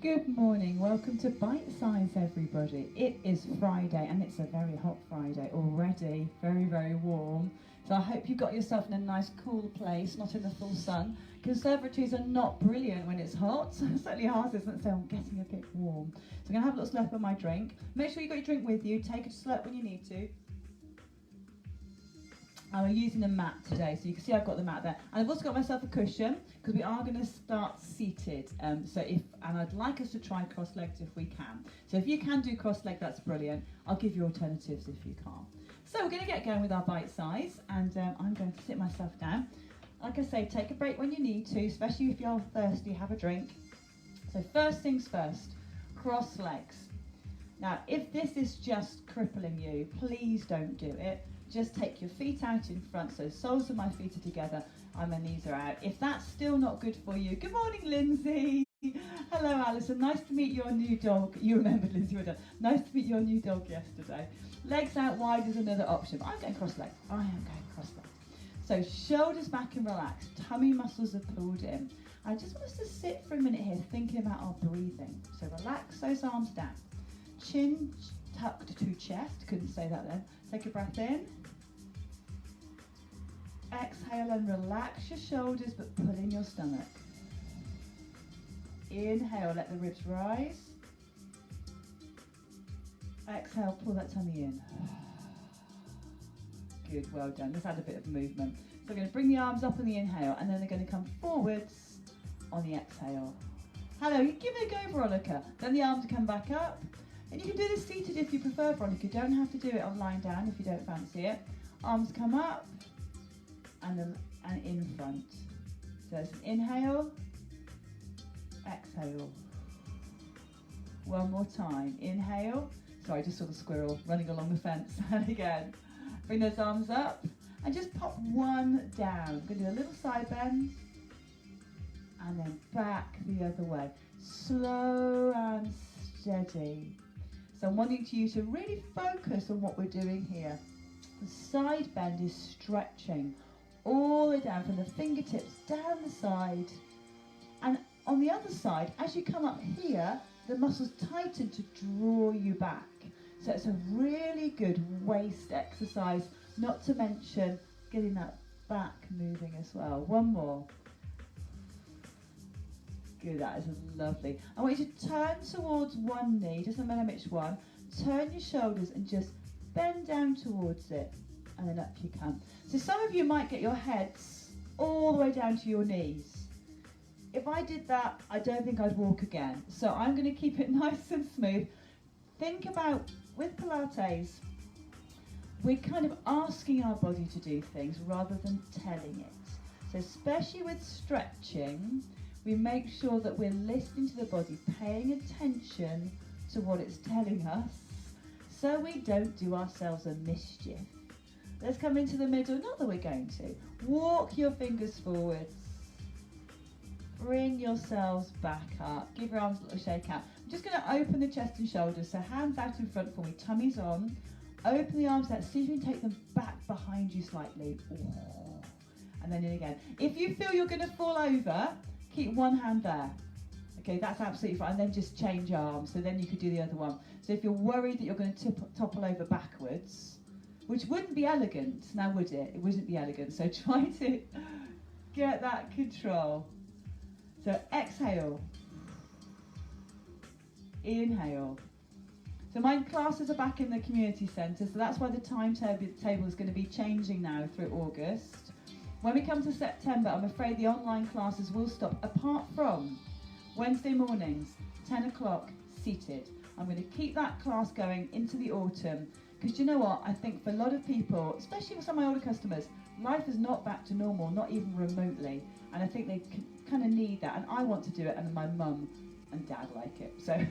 Good morning, welcome to Bitesize everybody. It is Friday and it's a very hot Friday already, very warm. So I hope you got yourself in a nice cool place, not in the full sun. Conservatories are not brilliant when it's hot, certainly ours isn't, so I'm getting a bit warm. So I'm going to have a little slurp of my drink. Make sure you got your drink with you, take a slurp when you need to. I'm using a mat today, so you can see I've got the mat there. And I've also got myself a cushion, because we are going to start seated. And I'd like us to try cross-legged if we can. So if you can do cross-legged, that's brilliant. I'll give you alternatives if you can't. So we're going to get going with our bite size, and I'm going to sit myself down. Like I say, take a break when you need to, especially if you're thirsty, have a drink. So first things first, cross legs. Now, if this is just crippling you, please don't do it. Just take your feet out in front, so soles of my feet are together and my knees are out. If that's still not good for you, good morning, Lindsay. Hello, Alison. Nice to meet your new dog. You remembered, Lindsay, well done. Nice to meet your new dog yesterday. Legs out wide is another option, but I'm going cross-legged. I am going cross-legged. So shoulders back and relaxed. Tummy muscles are pulled in. I just want us to sit for a minute here thinking about our breathing. So relax those arms down. Chin tucked to chest. Couldn't say that then. Take a breath in. Exhale and relax your shoulders, but pull in your stomach. Inhale, let the ribs rise. Exhale, pull that tummy in. Good, well done. Let's add a bit of movement. So we're going to bring the arms up on the inhale, and then they're going to come forwards on the exhale. Hello, you give it a go, Veronica. Then the arms come back up. And you can do this seated if you prefer, Veronica. You don't have to do it on lying down if you don't fancy it. Arms come up. And in front. So it's an inhale, exhale. One more time. Inhale. Sorry, I just saw the squirrel running along the fence. And again, bring those arms up and just pop one down. We're going to do a little side bend and then back the other way. Slow and steady. So I'm wanting you to really focus on what we're doing here. The side bend is stretching all the way down from the fingertips down the side, and on the other side, as you come up here, the muscles tighten to draw you back. So it's a really good waist exercise, not to mention getting that back moving as well. One more. Good, that is lovely. I want you to turn towards one knee, doesn't matter which one. Turn your shoulders and just bend down towards it. And then up you come. So some of you might get your heads all the way down to your knees. If I did that, I don't think I'd walk again. So I'm going to keep it nice and smooth. Think about, with Pilates, we're kind of asking our body to do things rather than telling it. So especially with stretching, we make sure that we're listening to the body, paying attention to what it's telling us, so we don't do ourselves a mischief. Let's come into the middle, not that we're going to. Walk your fingers forwards. Bring yourselves back up. Give your arms a little shake out. I'm just going to open the chest and shoulders, so hands out in front for me, tummies on. Open the arms out, see if you can take them back behind you slightly. And then in again. If you feel you're going to fall over, keep one hand there. Okay, that's absolutely fine. And then just change arms, so then you could do the other one. So if you're worried that you're going to topple over backwards, which wouldn't be elegant, now would it? It wouldn't be elegant, so try to get that control. So exhale, inhale. So my classes are back in the community centre, so that's why the timetable is going to be changing now through August. When we come to September, I'm afraid the online classes will stop, apart from Wednesday mornings, 10 o'clock, seated. I'm going to keep that class going into the autumn. Because you know what, I think for a lot of people, especially for some of my older customers, life is not back to normal, not even remotely. And I think they kind of need that. And I want to do it, and my mum and dad like it. So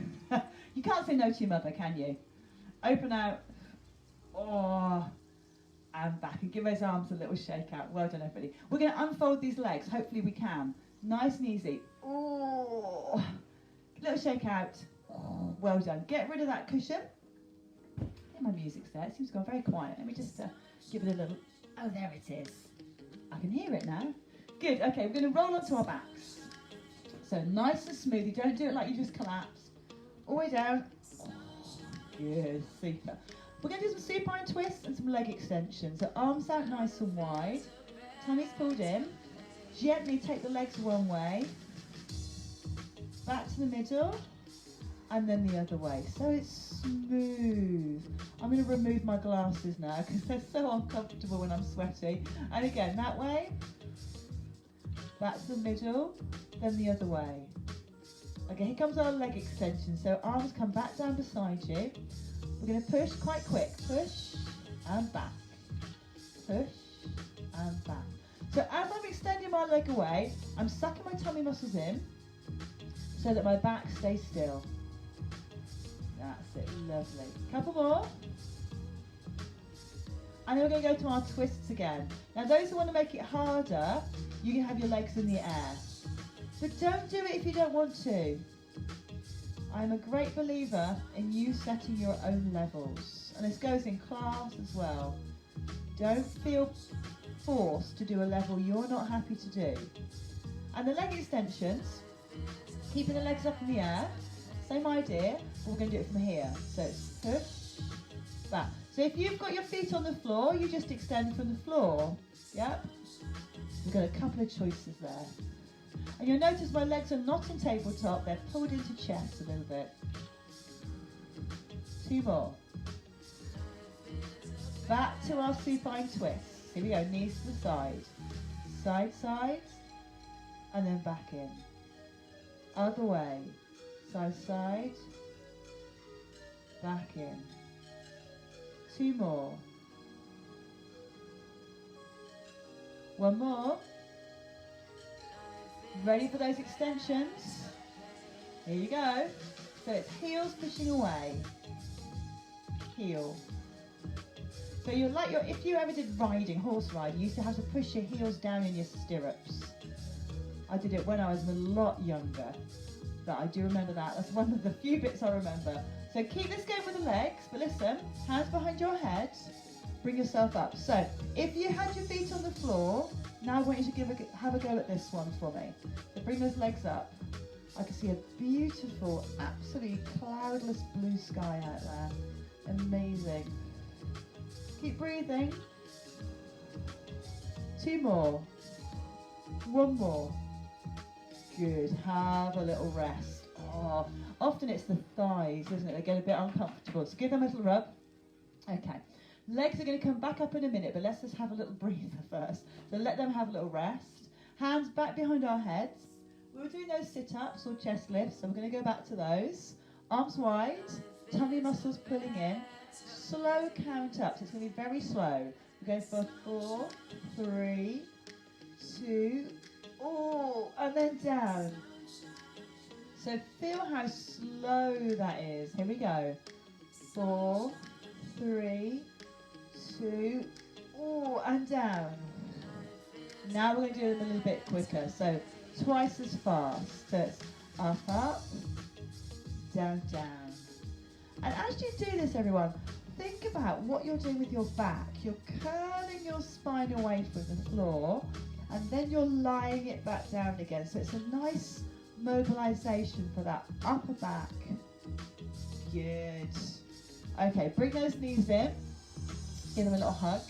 you can't say no to your mother, can you? Open out, and back. And give those arms a little shake out. Well done, everybody. We're going to unfold these legs. Hopefully we can. Nice and easy. Little shake out. Well done. Get rid of that cushion. My music's there. It seems to go very quiet. Let me just give it a little. Oh, there it is. I can hear it now. Good. Okay, we're going to roll onto our backs. So nice and smooth. You don't do it like you just collapse. All the way down. Good, super. We're going to do some supine twists and some leg extensions. So arms out nice and wide. Tummy's pulled in. Gently take the legs one way. Back to the middle. And then the other way. So it's smooth. I'm going to remove my glasses now because they're so uncomfortable when I'm sweaty. And again, that way. Back to the middle. Then the other way. Okay, here comes our leg extension. So arms come back down beside you. We're going to push quite quick. Push and back. Push and back. So as I'm extending my leg away, I'm sucking my tummy muscles in so that my back stays still. That's it, lovely. Couple more. And then we're going to go to our twists again. Now those who want to make it harder, you can have your legs in the air. But don't do it if you don't want to. I'm a great believer in you setting your own levels. And this goes in class as well. Don't feel forced to do a level you're not happy to do. And the leg extensions, keeping the legs up in the air, same idea, but we're going to do it from here. So it's push, back. So if you've got your feet on the floor, you just extend from the floor. Yep. We've got a couple of choices there. And you'll notice my legs are not in tabletop, they're pulled into chest a little bit. 2 more. Back to our supine twists. Here we go, knees to the side. Side, side, and then back in. Other way. Side, side, back in. 2 more. 1 more. Ready for those extensions? Here you go. So it's heels pushing away. Heel. So you're like if you ever did riding, horse riding, you used to have to push your heels down in your stirrups. I did it when I was a lot younger. But I do remember that. That's one of the few bits I remember. So keep this going with the legs, but listen, hands behind your head, bring yourself up. So if you had your feet on the floor, now I want you to have a go at this one for me. So bring those legs up. I can see a beautiful, absolutely cloudless blue sky out there. Amazing. Keep breathing. 2 more. 1 more. Good. Have a little rest. Oh, often it's the thighs, isn't it? They get a bit uncomfortable. So give them a little rub. Okay. Legs are going to come back up in a minute, but let's just have a little breather first. So let them have a little rest. Hands back behind our heads. We were doing those sit-ups or chest lifts, so we're going to go back to those. Arms wide, tummy muscles pulling in. Slow count up, so it's going to be very slow. We're going for 4, 3, 2, oh, and then down. So feel how slow that is. Here we go. 4, 3, 2, oh, and down. Now we're going to do it a little bit quicker. So twice as fast. So it's up, up, down, down. And as you do this, everyone, think about what you're doing with your back. You're curling your spine away from the floor, and then you're lying it back down again. So it's a nice mobilization for that upper back. Good. Okay, bring those knees in. Give them a little hug.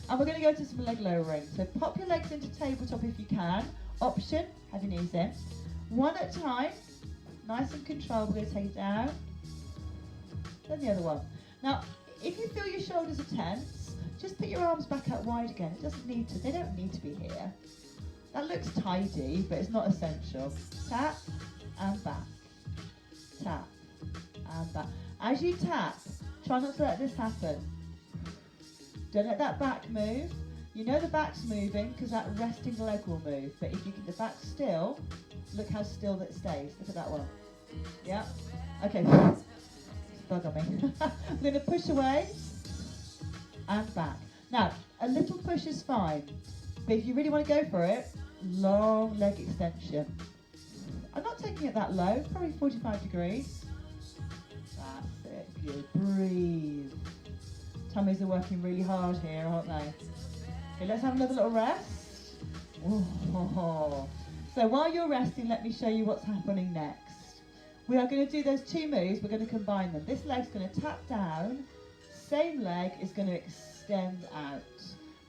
And we're going to go to some leg lowering. So pop your legs into tabletop if you can. Option, have your knees in. One at a time. Nice and controlled. We're going to take it down. Then the other one. Now, if you feel your shoulders are tense, just put your arms back out wide again. It doesn't need to. They don't need to be here. That looks tidy, but it's not essential. Tap and back. Tap and back. As you tap, try not to let this happen. Don't let that back move. You know the back's moving because that resting leg will move. But if you keep the back still, look how still that stays. Look at that one. Yeah. Okay. It's a bug on me. I'm going to push away and back. Now, a little push is fine. But if you really want to go for it, long leg extension. I'm not taking it that low, probably 45 degrees. That's it. Good. Breathe. Tummies are working really hard here, aren't they? Okay, let's have another little rest. Oh. So while you're resting, let me show you what's happening next. We are going to do those two moves, we're going to combine them. This leg's going to tap down, same leg is going to extend out.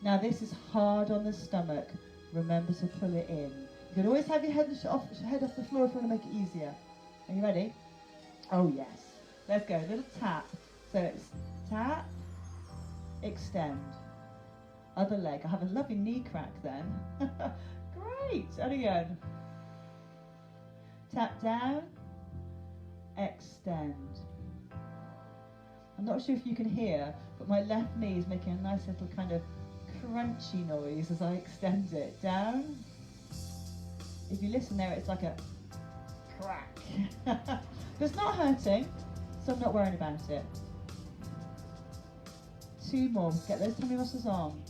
Now this is hard on the stomach, remember to pull it in. You can always have your head off the floor if you want to make it easier. Are you ready? Oh yes. Let's go, a little tap. So it's tap, extend. Other leg, I have a lovely knee crack then. Great, and again. Tap down, extend. I'm not sure if you can hear, but my left knee is making a nice little kind of crunchy noise as I extend it. Down. If you listen there, it's like a crack. But it's not hurting, so I'm not worrying about it. Two more, get those tummy muscles on.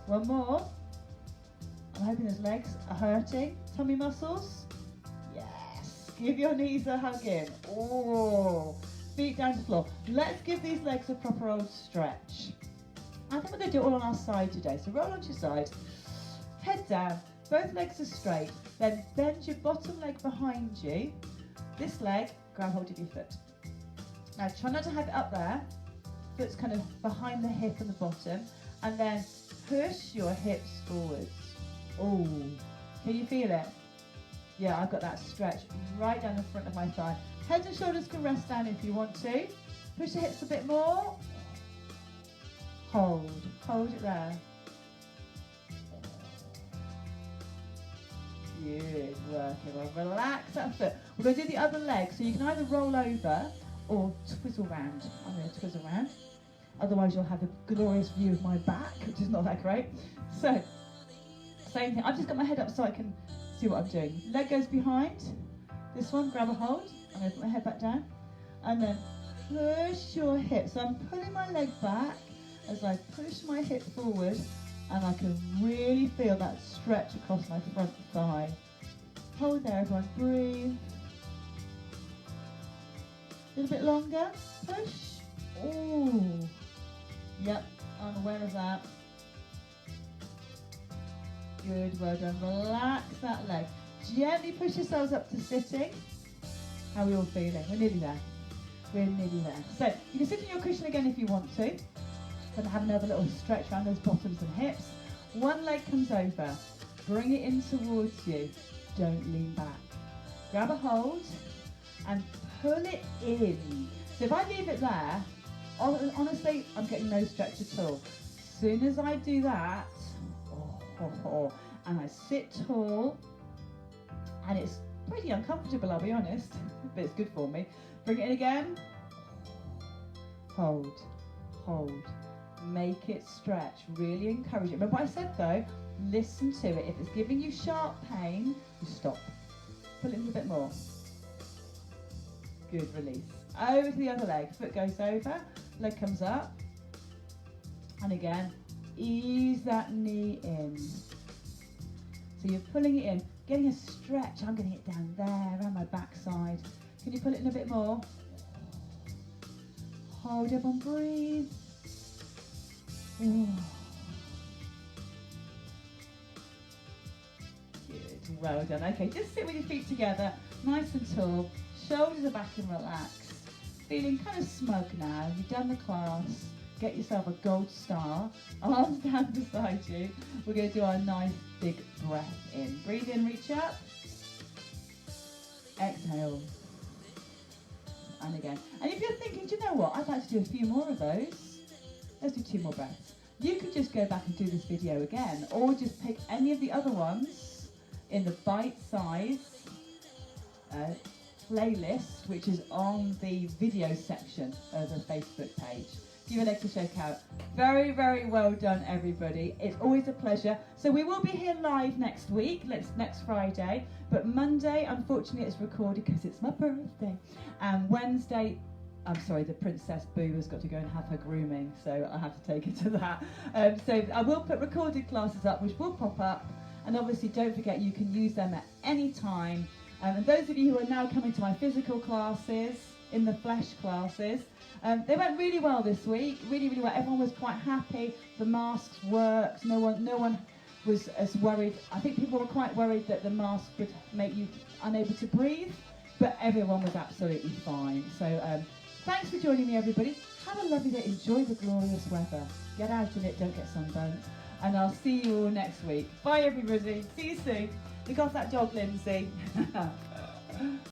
One more. I'm hoping those legs are hurting. Tummy muscles. Yes. Give your knees a hug in. Oh. Feet down to the floor. Let's give these legs a proper old stretch. I think we're going to do it all on our side today. So roll onto your side. Head down. Both legs are straight. Then bend your bottom leg behind you. This leg, grab hold of your foot. Now try not to have it up there. Foot's kind of behind the hip and the bottom. And then push your hips forwards. Oh, can you feel it? Yeah, I've got that stretch right down the front of my thigh. Head and shoulders can rest down if you want to. Push the hips a bit more. Hold it there. Good working. Well, relax that foot. We're going to do the other leg, so you can either roll over or twizzle round. I'm going to twizzle round. Otherwise you'll have a glorious view of my back, which is not that great. So, same thing. I've just got my head up so I can see what I'm doing. Leg goes behind. This one, grab a hold. I'm going to put my head back down. And then push your hip. So I'm pulling my leg back as I push my hip forward. And I can really feel that stretch across my front thigh. Hold there, everyone. Breathe. A little bit longer. Push. Ooh. Yep, I'm aware of that. Good, well done. Relax that leg. Gently push yourselves up to sitting. How are we all feeling? We're nearly there. We're nearly there. So you can sit in your cushion again if you want to. And have another little stretch around those bottoms and hips. One leg comes over. Bring it in towards you. Don't lean back. Grab a hold and pull it in. So if I leave it there, honestly, I'm getting no stretch at all. As soon as I do that, and I sit tall, and it's pretty uncomfortable, I'll be honest, but it's good for me. Bring it in again. Hold. Make it stretch. Really encourage it. Remember what I said though? Listen to it. If it's giving you sharp pain, you stop. Pull it in a bit more. Good, release. Over to the other leg. Foot goes over, leg comes up. And again, ease that knee in. So you're pulling it in, getting a stretch. I'm getting it down there, around my backside. Can you pull it in a bit more? Hold up and breathe. Ooh. Good, well done. Okay, just sit with your feet together, nice and tall. Shoulders are back and relaxed. Feeling kind of smug now. You've done the class. Get yourself a gold star. Arms down beside you. We're going to do our nice big breath in. Breathe in, reach up. Exhale. And again. And if you're thinking, do you know what? I'd like to do a few more of those. Let's do 2 more breaths. You could just go back and do this video again, or just pick any of the other ones in the bite-size playlist, which is on the video section of the Facebook page. Give your legs a shake out. Very, very well done, everybody. It's always a pleasure. So we will be here live next week, next Friday, but Monday, unfortunately, it's recorded because it's my birthday. And Wednesday, I'm sorry, the Princess Boo has got to go and have her grooming, so I have to take her to that. So I will put recorded classes up, which will pop up. And obviously, don't forget, you can use them at any time. And those of you who are now coming to my physical classes, in the flesh classes, they went really well this week, really, really well. Everyone was quite happy. The masks worked. No one was as worried. I think people were quite worried that the mask would make you unable to breathe, but everyone was absolutely fine. So thanks for joining me, everybody. Have a lovely day. Enjoy the glorious weather. Get out in it, don't get sunburnt. And I'll see you all next week. Bye, everybody. See you soon. Look after that dog, Lindsay.